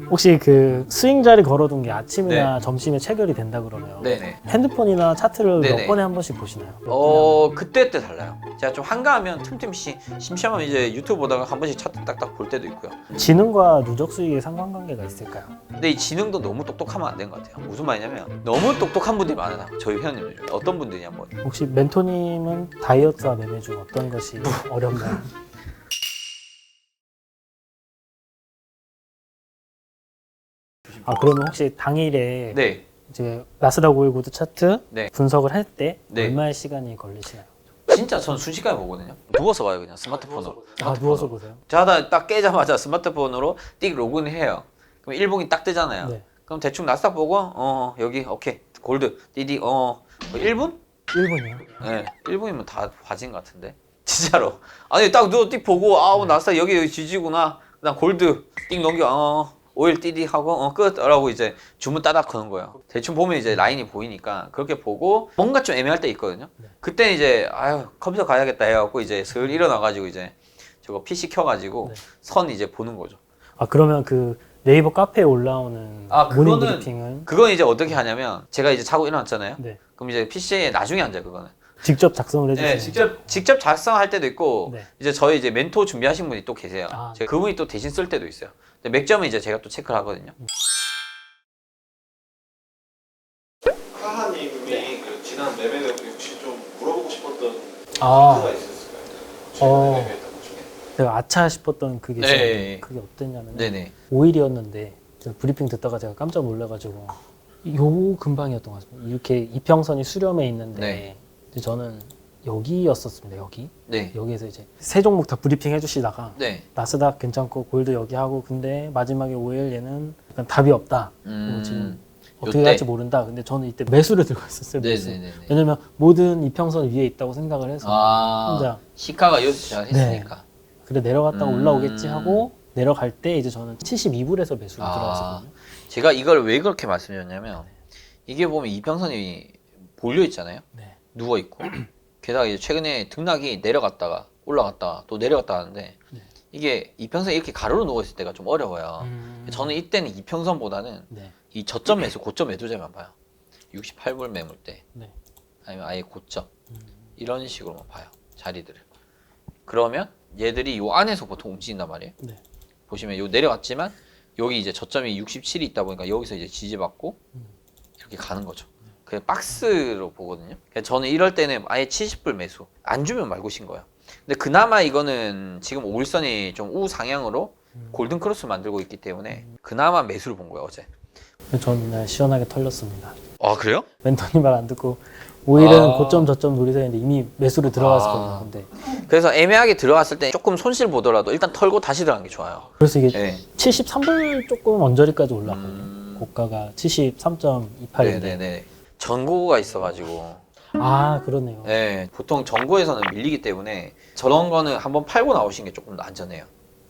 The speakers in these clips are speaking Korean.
혹시 그 스윙 자리 걸어둔 게 아침이나 네. 점심에 체결이 된다 그러면 네네. 핸드폰이나 차트를 네네. 몇 번에 한 번씩 보시나요? 그때 달라요. 제가 좀 한가하면 틈틈이 심심하면 이제 유튜브 보다가 한 번씩 차트 딱딱 볼 때도 있고요. 지능과 누적 수익의 상관관계가 있을까요? 근데 이 지능도 너무 똑똑하면 안 되는 것 같아요. 무슨 말이냐면 너무 똑똑한 분들이 많아요. 저희 회원님들 중에 어떤 분들이냐면 혹시 멘토님은 다이어트와 매매 중 어떤 것이 어렵나요? 아 그러면 혹시 당일에 네. 이제 나스닥 519 차트 네. 분석을 할 때 네. 얼마의 시간이 걸리시나요? 진짜 전 순식간에 보거든요. 누워서 봐요 그냥 스마트폰으로. 아 누워서 보세요? 자다 딱 깨자마자 스마트폰으로 띡 로그인 해요. 그럼 1분이 딱 뜨잖아요. 네. 그럼 대충 나스닥 보고 여기 오케이 골드 디디 1분? 1분이요? 네, 1분이면 다 봐진 것 같은데 진짜로. 아니 딱 누워 띡 보고 아우 나스닥 여기 지지구나. 그다음 골드 띡 넘겨 오일 띠디 하고 끝라고 이제 주문 따닥 거는 거예요. 대충 보면 이제 라인이 보이니까 그렇게 보고 뭔가 좀 애매할 때 있거든요. 그때 이제 아유 컴퓨터 가야겠다 해갖고 이제 슬 일어나가지고 이제 저거 PC 켜가지고 선 이제 보는 거죠. 아 그러면 그 네이버 카페에 올라오는 모닝 브리핑은 그건 이제 어떻게 하냐면 제가 이제 자고 일어났잖아요. 네. 그럼 이제 PC에 나중에 앉아요 그거는. 직접 작성을 해주세요. 네, 직접 작성할 때도 있고 네. 이제 저희 이제 멘토 준비하신 분이 또 계세요. 아, 제가 그분이 또 대신 쓸 때도 있어요. 근데 맥점은 이제 제가 또 체크를 하거든요. 카하님이 그 지난 매매대 혹시 좀 물어보고 싶었던 아. 포인트가 있었을까요? 최근에 매매했던 것 중에. 제가 아차 싶었던 그게 네. 있었는데 그게 어땠냐면 네네. 5일이었는데 브리핑 듣다가 제가 깜짝 놀라가지고 요 근방이었던 것 같습니다. 이렇게 이평선이 수렴해 있는데 네. 이제 저는 여기였었습니다. 여기 네. 여기에서 이제 세 종목 다 브리핑 해주시다가 네. 나스닥 괜찮고 골드 여기 하고 근데 마지막에 5일 얘는 약간 답이 없다. 그리고 지금 어떻게 요때? 할지 모른다. 근데 저는 이때 매수를 들고 있었어요. 매수. 네네네. 왜냐면 모든 이평선 위에 있다고 생각을 해서 혼자 시가가 여기서 시작했으니까. 그래 내려갔다가 올라오겠지 하고 내려갈 때 이제 저는 72불에서 매수를 들어갔었거든요. 제가 이걸 왜 그렇게 말씀드렸냐면 이게 보면 이평선이 몰려 있잖아요. 네. 누워 있고 게다가 이제 최근에 등락이 내려갔다가 올라갔다가 또 내려갔다 하는데 이게 이평선이 이렇게 가로로 누워 있을 때가 좀 어려워요. 저는 이때는 이평선보다는 네. 이 저점 매수, 고점 매도제만 봐요. 68불 매물 때 네. 아니면 아예 고점 이런 식으로만 봐요. 자리들을. 그러면 얘들이 요 안에서 보통 움직인단 말이에요. 네. 보시면 요 내려갔지만 여기 이제 저점이 67이 있다 보니까 여기서 이제 지지받고 이렇게 가는 거죠. 그냥 박스로 보거든요. 그래서 저는 이럴 때는 아예 70불 매수. 안 주면 말고 신 거예요. 근데 그나마 이거는 지금 5일선이 좀 우상향으로 골든 크로스 만들고 있기 때문에 그나마 매수를 본 거예요, 어제. 저는 시원하게 털렸습니다. 아, 그래요? 멘토님 말 안 듣고 5일은 고점 저점 노리서 했는데 이미 매수를 들어갔었거든요. 근데 그래서 애매하게 들어갔을 때 조금 손실 보더라도 일단 털고 다시 들어가는 게 좋아요. 그래서 이게 네. 73불 조금 언저리까지 올랐거든요. 고가가 73.28인데 네네네. 전고가 있어가지고. 아 그러네요. 네, 보통 전고에서는 밀리기 때문에 저런 거는 한번 팔고 나오시는 게 조금 더 안전해요.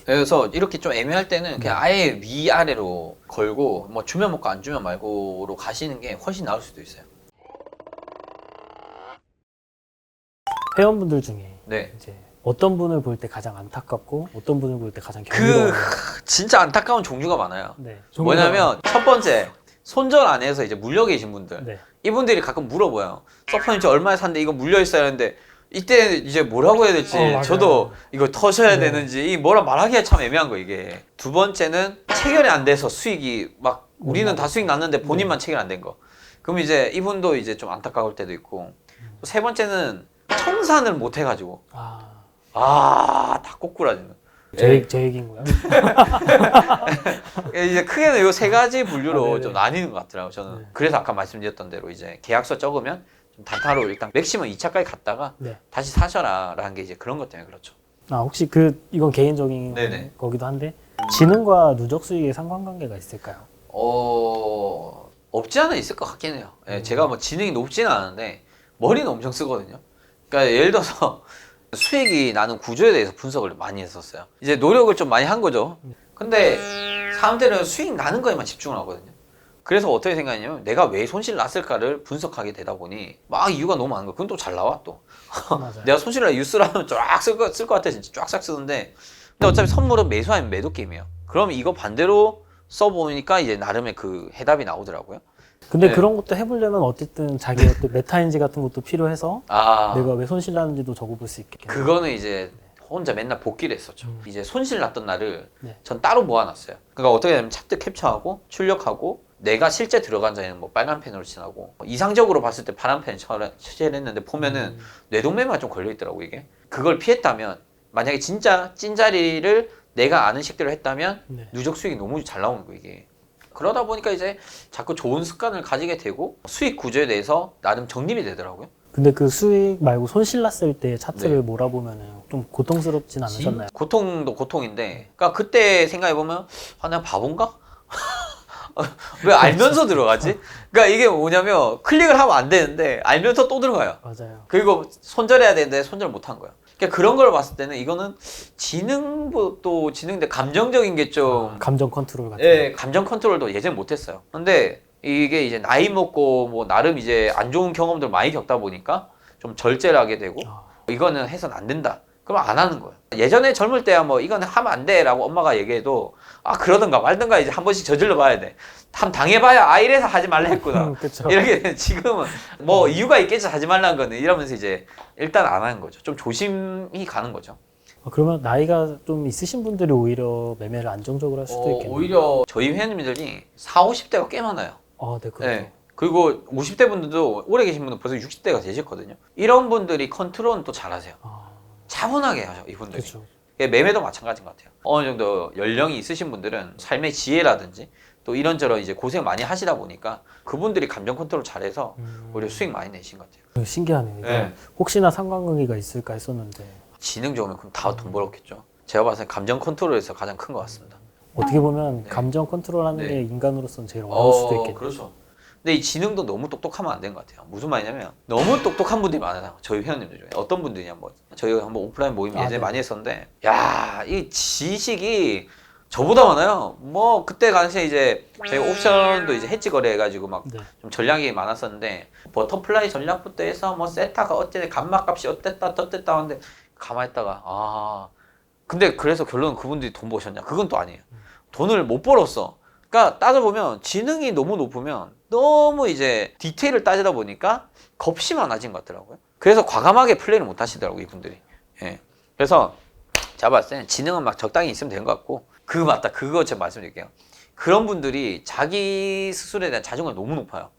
그래서 이렇게 좀 애매할 때는 그냥 아예 위아래로 걸고 뭐 주면 먹고 안 주면 말고로 가시는 게 훨씬 나을 수도 있어요. 회원분들 중에 네. 이제 어떤 분을 볼 때 가장 안타깝고 어떤 분을 볼 때 가장 경이로운 진짜 안타까운 종류가 많아요. 네. 뭐냐면 첫 번째 손절 안 해서 이제 물려 계신 분들. 네. 이분들이 가끔 물어봐요. 서퍼니처 얼마에 샀는데 이거 물려 있어야 하는데 이때 이제 뭐라고 해야 될지 맞아요. 저도 이거 터셔야 되는지 이 뭐라 말하기가 참 애매한 거 이게. 두 번째는 체결이 안 돼서 수익이 막 우리는 다 수익 났는데 본인만 체결 안 된 거. 그럼 이제 이분도 이제 좀 안타까울 때도 있고. 세 번째는 청산을 못 해가지고 다 꼬꾸라지는. 제 얘기인 거야? 이제 크게는 요 세 가지 분류로 네네. 좀 나뉘는 것 같더라고요, 저는. 네. 그래서 아까 말씀드렸던 대로 이제 계약서 적으면 좀 단타로 일단 맥시멈 2차까지 갔다가 네. 다시 사셔라 라는 게 이제 그런 것 때문에 그렇죠. 아 혹시 이건 개인적인 네네. 거기도 한데 지능과 누적 수익의 상관관계가 있을까요? 없지 않아 있을 것 같긴 해요. 예, 제가 뭐 지능이 높지는 않은데 머리는 엄청 쓰거든요. 그러니까 예를 들어서 수익이 나는 구조에 대해서 분석을 많이 했었어요. 이제 노력을 좀 많이 한 거죠. 근데 사람들은 수익 나는 거에만 집중을 하거든요. 그래서 어떻게 생각했냐면 내가 왜 손실 났을까를 분석하게 되다 보니 막 이유가 너무 많은 거야. 그건 또 잘 나와 또. 맞아요. 내가 손실을 뉴스라면 쫙 쓸 것 같아 진짜 쫙싹 쓰는데 근데 어차피 선물은 매수 아니면 매도 게임이에요. 그럼 이거 반대로 써보니까 이제 나름의 그 해답이 나오더라고요. 근데 네. 그런 것도 해보려면 어쨌든 자기 어떤 메타인지 같은 것도 필요해서 아, 내가 왜 손실 나는지도 적어볼 수 있게. 그거는 이제 혼자 맨날 복기를 했었죠. 이제 손실 났던 날을 네. 전 따로 모아놨어요. 그러니까 어떻게 되냐면 차트 캡처하고 출력하고 내가 실제 들어간 자리는 뭐 빨간 펜으로 칠하고 이상적으로 봤을 때 파란 펜 처리를 했는데 보면은 뇌동맥만 좀 걸려있더라고 이게. 그걸 피했다면 만약에 진짜 찐자리를 내가 아는 식대로 했다면 네. 누적 수익이 너무 잘 나오는 거예요 이게. 그러다 보니까 이제 자꾸 좋은 습관을 가지게 되고 수익 구조에 대해서 나름 정립이 되더라고요. 근데 그 수익 말고 손실 났을 때 차트를 네. 몰아보면은 좀 고통스럽진 않으셨나요? 고통도 고통인데, 그러니까 그때 생각해 보면 아, 내가 바본가? 왜 알면서 들어가지? 그러니까 이게 뭐냐면 클릭을 하면 안 되는데 알면서 또 들어가요. 맞아요. 그리고 손절해야 되는데 손절 못 한 거야. 그러니까 그런 걸 봤을 때는 이거는 지능도 지능인데 감정적인 게 좀, 감정 컨트롤 같은 예, 감정 컨트롤도 예전에 못했어요. 근데 이게 이제 나이 먹고 뭐 나름 이제 안 좋은 경험들 많이 겪다 보니까 좀 절제를 하게 되고 이거는 해서는 안 된다. 그럼 안 하는 거예요. 예전에 젊을 때야 뭐 이거는 하면 안 돼라고 엄마가 얘기해도 아 그러든가 말든가 이제 한 번씩 저질러 봐야 돼. 한 당해봐야 아 이래서 하지 말라 했구나. 그쵸. 이렇게 되는 지금은 뭐 이유가 있겠지 하지 말라는 거는 이러면서 이제 일단 안 하는 거죠. 좀 조심히 가는 거죠. 그러면 나이가 좀 있으신 분들이 오히려 매매를 안정적으로 할 수도 있겠네요. 오히려 저희 회원님들이 40, 50대가 꽤 많아요. 네, 그렇죠. 네. 그리고 50대 분들도 오래 계신 분은 벌써 60대가 되셨거든요. 이런 분들이 컨트롤은 또 잘하세요. 차분하게 하죠, 이분들이. 그렇죠. 매매도 마찬가지인 것 같아요. 어느 정도 연령이 있으신 분들은 삶의 지혜라든지 또 이런저런 이제 고생 많이 하시다 보니까 그분들이 감정 컨트롤 잘해서 오히려 수익 많이 내신 것 같아요. 신기하네요. 네. 혹시나 상관관계가 있을까 했었는데 지능 좋으면 그럼 다 돈 벌었겠죠. 제가 봤을 때 감정 컨트롤에서 가장 큰 것 같습니다. 어떻게 보면 네. 감정 컨트롤하는 네. 게 인간으로서는 제일 어려울 수도 있겠네요. 그렇죠. 근데 이 지능도 너무 똑똑하면 안 되는 것 같아요. 무슨 말이냐면 너무 똑똑한 분들이 많아요. 저희 회원님들 중에 어떤 분들이냐 뭐 저희가 한번 오프라인 모임 예전에 네. 많이 했었는데 야, 이 지식이 저보다 많아요. 뭐 그때 당시에 이제 저희가 옵션도 이제 해지 거래해가지고 막 좀 네. 전략이 많았었는데 버터플라이 전략부터 해서 뭐 세타가 어째 감마값이 어땠다 떴댔다 하는데 가만히 있다가 아 근데 그래서 결론은 그분들이 돈 버셨냐? 그건 또 아니에요. 돈을 못 벌었어. 그러니까 따져보면 지능이 너무 높으면 너무 이제 디테일을 따지다 보니까 겁이 많아진 것 같더라고요. 그래서 과감하게 플레이를 못 하시더라고요, 이분들이. 예. 그래서 제가 봤을 때는 지능은 막 적당히 있으면 되는 것 같고 맞다. 그거 제가 말씀드릴게요. 그런 분들이 자기 스스로에 대한 자존감이 너무 높아요.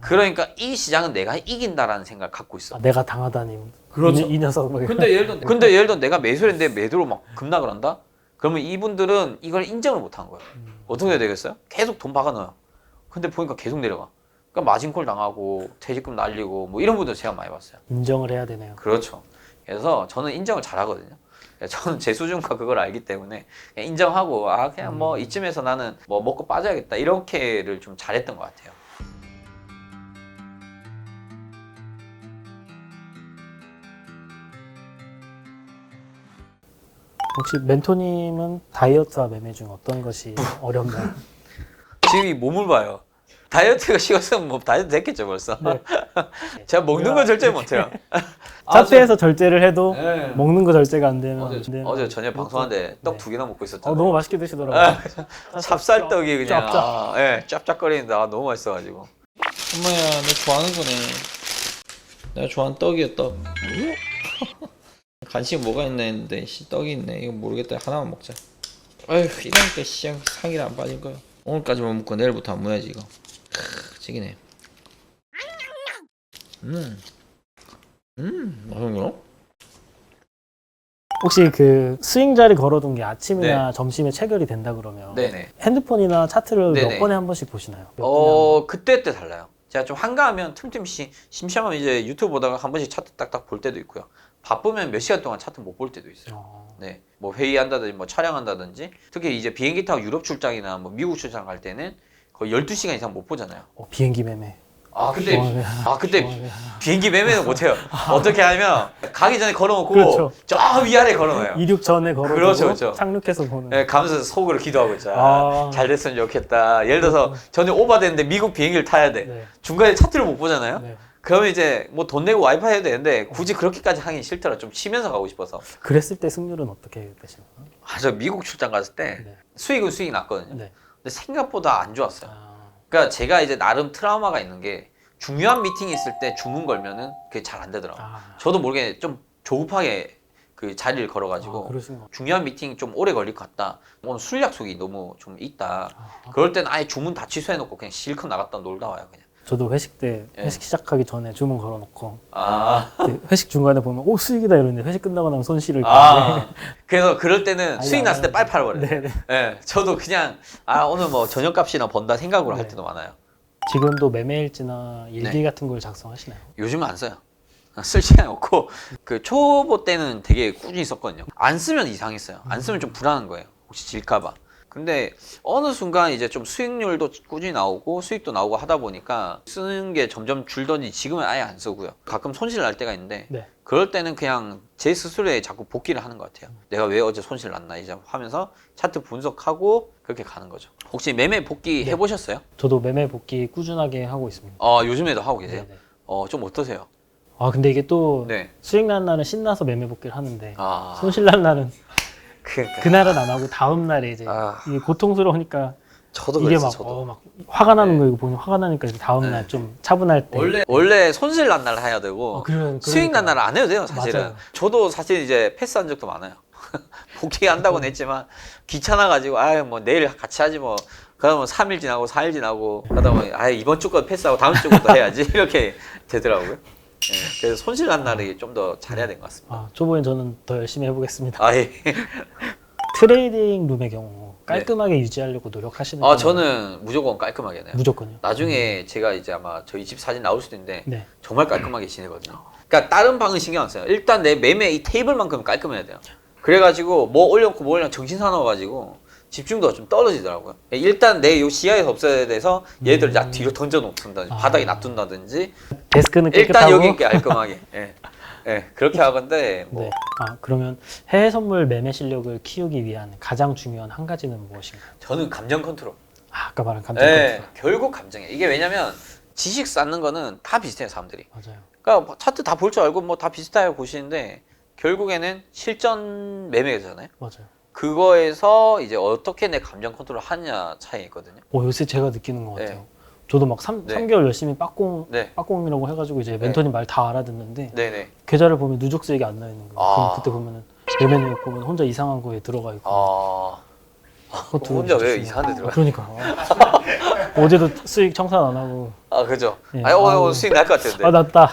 그러니까 이 시장은 내가 이긴다라는 생각을 갖고 있어. 내가 당하다니. 그렇죠. 이 녀석. 막 근데 예를 들어 내가 매수를 했는데 매도로 막 급락을 한다? 그러면 이분들은 이걸 인정을 못 한 거예요. 어떻게 해야 되겠어요? 계속 돈 박아 넣어요. 근데 보니까 계속 내려가. 그러니까 마진콜 당하고 퇴직금 날리고 뭐 이런 분들 제가 많이 봤어요. 인정을 해야 되네요. 그렇죠. 그래서 저는 인정을 잘 하거든요. 저는 제 수준과 그걸 알기 때문에 그냥 인정하고 아 그냥 뭐 이쯤에서 나는 뭐 먹고 빠져야겠다 이렇게를 좀 잘했던 것 같아요. 혹시 멘토님은 다이어트와 매매 중 어떤 것이 어렵나요? 지금 이 몸을 봐요. 다이어트가 쉬웠으면 뭐 다이어트 됐겠죠 벌써. 네. 제가 먹는 거 절대 못해요. 차트에서 절제를 해도 네. 먹는 거 절제가 안 되면 어제 저녁에 방송하는데 떡 네. 2개나 먹고 있었잖아요. 너무 맛있게 드시더라고요. 찹쌀떡이 그냥 짭짭. 예, 짭짭거리는데 너무 맛있어가지고. 엄마야, 내 좋아하는 거네. 내가 좋아하는 떡이야, 떡. 간식 뭐가 있나 했는데 씨, 떡이 있네. 이거 모르겠다. 하나만 먹자. 아휴, 이러니까 씨, 상이라 안 빠질 거야. 오늘까지만 먹고 내일부터 안 먹어야지 이거. 찌기네. 맛있네요. 혹시 그 스윙자리 걸어둔 게 아침이나 점심에 체결이 된다 그러면 네네. 핸드폰이나 차트를 네네. 몇 번에 한 번씩 보시나요? 몇 번에 그때 달라요. 제가 좀 한가하면 틈틈이 심심하면 이제 유튜브 보다가 한 번씩 차트 딱딱 볼 때도 있고요. 바쁘면 몇 시간 동안 차트 못 볼 때도 있어요. 네, 뭐 회의한다든지 뭐 촬영한다든지 특히 이제 비행기 타고 유럽 출장이나 뭐 미국 출장 갈 때는 거의 12시간 이상 못 보잖아요. 비행기 매매. 그때 좋아요. 비행기 매매는 못해요. 어떻게 하면 가기 전에 걸어놓고 그렇죠. 저 위아래 걸어놔요. 이륙 전에 걸어두고 그렇죠. 착륙해서 보는. 네, 가면서 속으로 기도하고 있자. 잘 됐으면 좋겠다. 예를 들어서 전에 오버됐는데 미국 비행기를 타야 돼. 네. 중간에 차트를 못 보잖아요. 네. 그러면 이제 뭐 돈 내고 와이파이 해도 되는데 굳이 그렇게까지 하긴 싫더라. 좀 쉬면서 가고 싶어서. 그랬을 때 승률은 어떻게 되시나요? 저 미국 출장 갔을 때 네. 수익은 수익이 났거든요. 네. 근데 생각보다 안 좋았어요. 아, 그러니까 제가 이제 나름 트라우마가 있는 게 중요한 미팅이 있을 때 주문 걸면은 그게 잘 안 되더라고요. 아, 저도 모르게 좀 조급하게 그 자리를 걸어가지고 그러신 거. 중요한 미팅이 좀 오래 걸릴 것 같다. 오늘 술 약속이 너무 좀 있다. 아, 그럴 땐 아예 주문 다 취소해놓고 그냥 실컷 나갔다 놀다 와요 그냥. 저도 회식 때 예. 회식 시작하기 전에 주문 걸어놓고 아, 회식 중간에 보면 오 수익이다 이러는데 회식 끝나고 나면 손실을 그래서 그럴 때는 아니, 수익 났을 때 빨리 팔아버려요. 네네. 예, 저도 그냥 오늘 뭐 저녁값이나 번다 생각으로 할 네. 때도 많아요. 지금도 매매일지나 일기 네. 같은 걸 작성하시나요? 요즘은 안 써요. 쓸 시간이 없고 그 초보 때는 되게 꾸준히 썼거든요. 안 쓰면 이상했어요. 안 쓰면 좀 불안한 거예요. 혹시 질까봐. 근데 어느 순간 이제 좀 수익률도 꾸준히 나오고 수익도 나오고 하다 보니까 쓰는 게 점점 줄더니 지금은 아예 안 쓰고요. 가끔 손실 날 때가 있는데 네. 그럴 때는 그냥 제 스스로에 자꾸 복귀를 하는 것 같아요. 내가 왜 어제 손실 났나 이제 하면서 차트 분석하고 그렇게 가는 거죠. 혹시 매매 복귀 네. 해보셨어요? 저도 매매 복귀 꾸준하게 하고 있습니다. 요즘에도 하고 계세요? 네네. 좀 어떠세요? 아 근데 이게 또 네. 수익 난 날은 신나서 매매 복귀를 하는데 아, 손실 난 날은 그러니까. 그날은 안 하고 다음 날에 이제 이게 고통스러우니까 저도 이게 그랬어, 막, 저도. 막 화가 나는 네. 거 이거 보면 화가 나니까 이제 다음 날 좀 차분할 때 원래 손실 난 날 해야 되고 수익 난 날 안 해도 돼요 사실은. 맞아요. 저도 사실 이제 패스한 적도 많아요. 복귀한다고는 했지만 귀찮아가지고 뭐 내일 같이 하지 뭐. 그러면 3일 지나고 4일 지나고 하다 보니 이번 주 거 패스하고 다음 주 것도 해야지 이렇게 되더라고요. 예, 그래서 손실 난 날이 좀 더 잘해야 될 것 같습니다. 초보엔 저는 더 열심히 해보겠습니다. 예. 트레이딩 룸의 경우 깔끔하게 유지하려고 노력하시는 편인가요? 저는 무조건 깔끔하게 해요. 무조건요. 나중에 제가 이제 아마 저희 집 사진 나올 수도 있는데 네. 정말 깔끔하게 지내거든요. 그러니까 다른 방은 신경 안 써요. 일단 내 매매 이 테이블만큼은 깔끔해야 돼요. 그래가지고 뭐 올려놓고 뭐 올려놓고 정신 사나워가지고 집중도가 좀 떨어지더라고요. 일단 내 요 시야에서 없어야 돼서 얘들 다 뒤로 던져놓든다든지 바닥에 놔둔다든지 데스크는 일단 깨끗하고 여기 깔끔하게 그렇게 하건데 뭐 네. 그러면 해외 선물 매매 실력을 키우기 위한 가장 중요한 한 가지는 무엇인가요? 저는 감정 컨트롤. 아까 말한 감정 네, 컨트롤. 결국 감정이에요. 이게 왜냐면 지식 쌓는 거는 다 비슷해요 사람들이. 맞아요. 그러니까 뭐 차트 다 볼 줄 알고 뭐 다 비슷하게 보시는데 결국에는 실전 매매잖아요. 맞아요. 그거에서 이제 어떻게 내 감정 컨트롤 하냐 차이 있거든요. 요새 제가 느끼는 것 같아요. 네. 저도 막 네. 3개월 열심히 네. 빠꽁이라고 해가지고 이제 멘토님 말 다 알아듣는데 네네. 계좌를 보면 누적 수익이 안 나 있는 거예요. 아. 그럼 그때 보면은 매매 내역 보면 혼자 이상한 거에 들어가 있고. 그것도 혼자 왜 진짜 이상한 데 들어가요? 그러니까. 어제도 수익 청산 안 하고. 그죠. 네. 오늘 수익 날 것 같은데. 났다.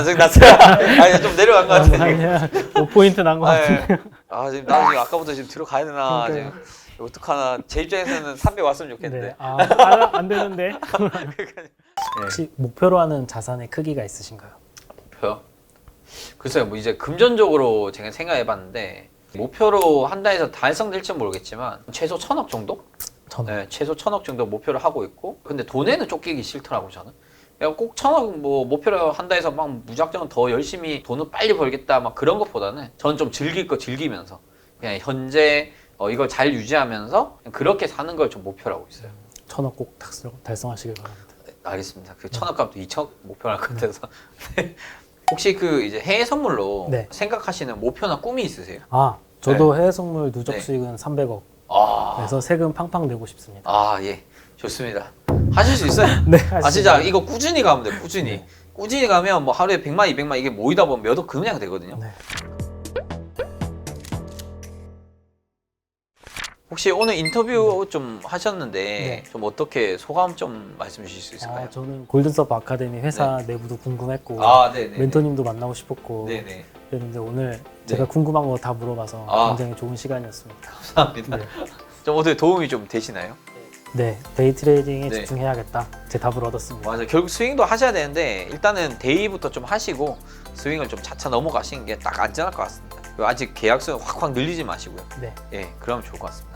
수익 났어요. 좀 내려간 것 같은데. 한 5포인트 난 것 같은데. 지금 나 지금 아까부터 지금 뒤로 가야 되나 그러니까요. 지금 어떡하나. 제 입장에서는 300 왔으면 좋겠는데. 네. 안 되는데. 혹시 목표로 하는 자산의 크기가 있으신가요? 목표요? 글쎄요, 뭐 이제 금전적으로 제가 생각해봤는데 목표로 한다 해서 달성될지 모르겠지만 최소 1,000억 정도? 저는. 네, 최소 1,000억 정도 목표를 하고 있고 근데 돈에는 쫓기기 싫더라고 저는. 그러니까 꼭 1,000억 뭐 목표로 한다 해서 막 무작정 더 열심히 돈을 빨리 벌겠다 막 그런 것보다는 저는 좀 즐길 거 즐기면서 그냥 현재 이걸 잘 유지하면서 그렇게 사는 걸 좀 목표로 하고 있어요. 1,000억 꼭 달성하시길 바랍니다. 알겠습니다. 그 1,000억 값도 2,000억 목표로 할 것 같아서. 혹시 그 이제 해외 선물로 네. 생각하시는 목표나 꿈이 있으세요? 저도 해외 선물 누적 네. 수익은 300억. 아, 그래서 세금 팡팡 내고 싶습니다. 예, 좋습니다. 하실 수 있어요? 네, 진짜 이거 꾸준히 가면 돼, 꾸준히. 네. 꾸준히 가면 뭐 하루에 100만, 200만 이게 모이다 보면 몇 억 그냥 되거든요. 네. 혹시 오늘 인터뷰 좀 하셨는데 네. 좀 어떻게 소감 좀 말씀 주실 수 있을까요? 저는 골든서브 아카데미 회사 내부도 궁금했고 네네. 멘토님도 만나고 싶었고 네네. 그랬는데 오늘 제가 궁금한 거 다 물어봐서 굉장히 좋은 시간이었습니다. 감사합니다. 네. 좀 어떻게 도움이 좀 되시나요? 네, 데이 트레이딩에 네. 집중해야겠다. 제 답을 얻었습니다. 맞아요. 결국 스윙도 하셔야 되는데 일단은 데이부터 좀 하시고 스윙을 좀 차차 넘어가시는 게 딱 안전할 것 같습니다. 그리고 아직 계약수 확확 늘리지 마시고요. 네, 그러면 좋을 것 같습니다.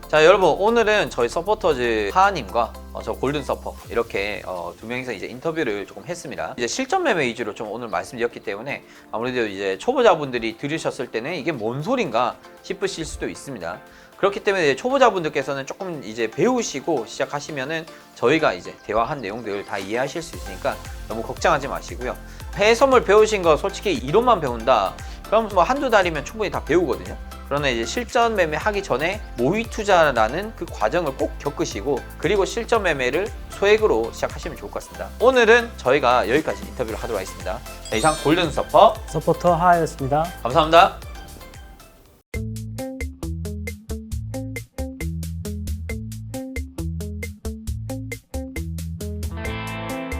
자, 여러분 오늘은 저희 서포터즈 하하님과 저 골든 서퍼 이렇게 두 명이서 이제 인터뷰를 조금 했습니다. 이제 실전 매매 위주로 좀 오늘 말씀드렸기 때문에 아무래도 이제 초보자분들이 들으셨을 때는 이게 뭔 소린가 싶으실 수도 있습니다. 그렇기 때문에 이제 초보자분들께서는 조금 이제 배우시고 시작하시면은 저희가 이제 대화한 내용들을 다 이해하실 수 있으니까 너무 걱정하지 마시고요. 해외 선물 배우신 거 솔직히 이론만 배운다. 그럼 뭐 한두 달이면 충분히 다 배우거든요. 그러나 이제 실전 매매 하기 전에 모의 투자라는 그 과정을 꼭 겪으시고 그리고 실전 매매를 소액으로 시작하시면 좋을 것 같습니다. 오늘은 저희가 여기까지 인터뷰를 하도록 하겠습니다. 자, 이상 골든 서퍼 서포터 하였습니다. 감사합니다.